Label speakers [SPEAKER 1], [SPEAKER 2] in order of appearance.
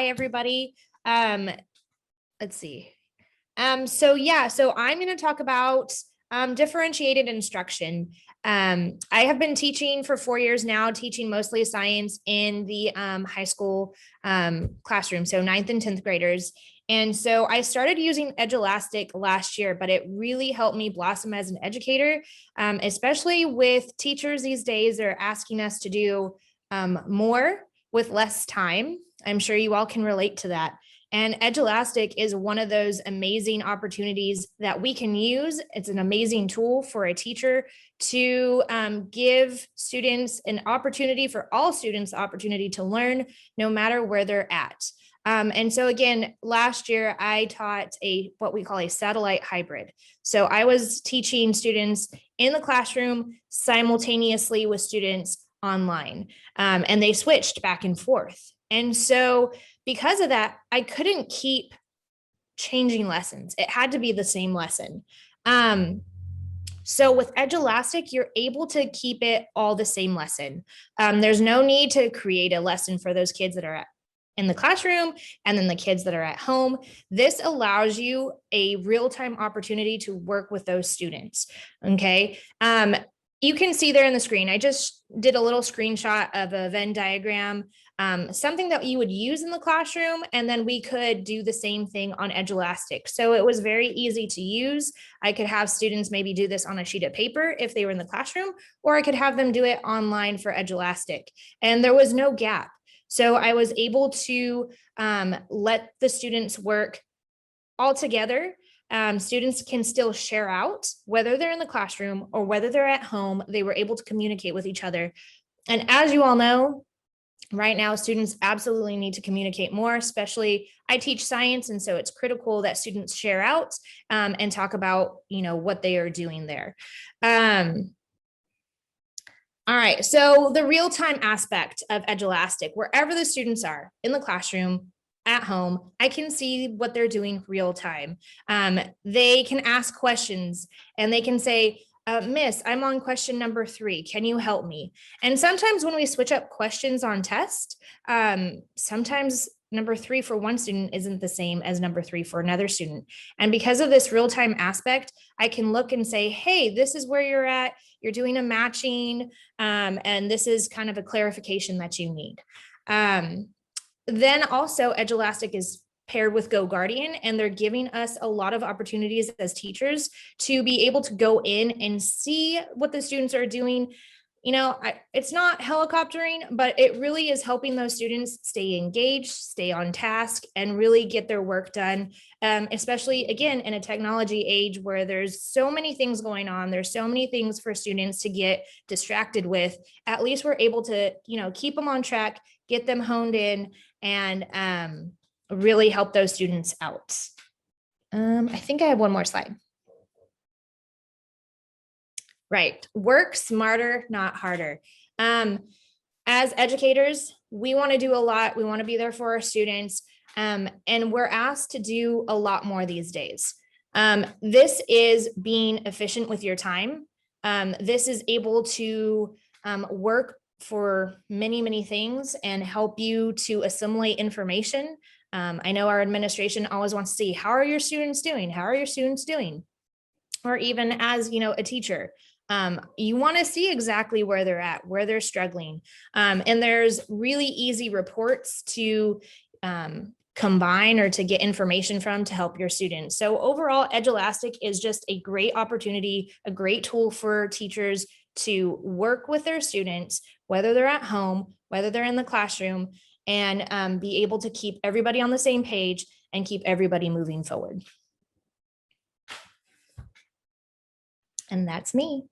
[SPEAKER 1] everybody. Let's see. So I'm going to talk about differentiated instruction. I have been teaching for 4 years now, teaching mostly science in the high school classroom, so 9th and 10th graders. And so I started using Edulastic last year, but it really helped me blossom as an educator, especially with teachers these days. They're asking us to do more with less time. I'm sure you all can relate to that. And Edulastic is one of those amazing opportunities that we can use. It's an amazing tool for a teacher to give students an opportunity, for all students, the opportunity to learn no matter where they're at. And so again, last year I taught what we call a satellite hybrid. So I was teaching students in the classroom simultaneously with students online, and they switched back and forth. And so because of that, I couldn't keep changing lessons. It had to be the same lesson. So with Edulastic, you're able to keep it all the same lesson. There's no need to create a lesson for those kids that are in the classroom and then the kids that are at home. This allows you a real-time opportunity to work with those students. Okay. You can see there in the screen, I just did a little screenshot of a Venn diagram, something that you would use in the classroom, and then we could do the same thing on Edulastic. So it was very easy to use. I could have students maybe do this on a sheet of paper if they were in the classroom, or I could have them do it online for Edulastic. And there was no gap. So I was able to let the students work all together. Students can still share out, whether they're in the classroom or whether they're at home. They were able to communicate with each other. And as you all know, right now, students absolutely need to communicate more, especially I teach science. And so it's critical that students share out and talk about, what they are doing there. All right, so the real-time aspect of Edulastic, wherever the students are, in the classroom, at home, I can see what they're doing real time. They can ask questions and they can say, Miss, I'm on question number 3. Can you help me? And sometimes when we switch up questions on test, sometimes number 3 for one student isn't the same as number 3 for another student. And because of this real-time aspect, I can look and say, hey, this is where you're at. You're doing a matching, and this is kind of a clarification that you need. Then also Edulastic is paired with GoGuardian, and they're giving us a lot of opportunities as teachers to be able to go in and see what the students are doing. It's not helicoptering, but it really is helping those students stay engaged, stay on task, and really get their work done, especially, again, in a technology age where there's so many things going on. There's so many things for students to get distracted with. At least we're able to, keep them on track, get them honed in, and really help those students out. I think I have one more slide. Right. Work smarter, not harder. As educators, we want to do a lot. We want to be there for our students. And we're asked to do a lot more these days. This is being efficient with your time. This is able to work for many, many things and help you to assimilate information. I know our administration always wants to see, how are your students doing? How are your students doing? Or even as, a teacher, you want to see exactly where they're at, where they're struggling. And there's really easy reports to combine or to get information from to help your students. So overall, Edulastic is just a great opportunity, a great tool for teachers to work with their students, whether they're at home, whether they're in the classroom, and be able to keep everybody on the same page and keep everybody moving forward. And that's me.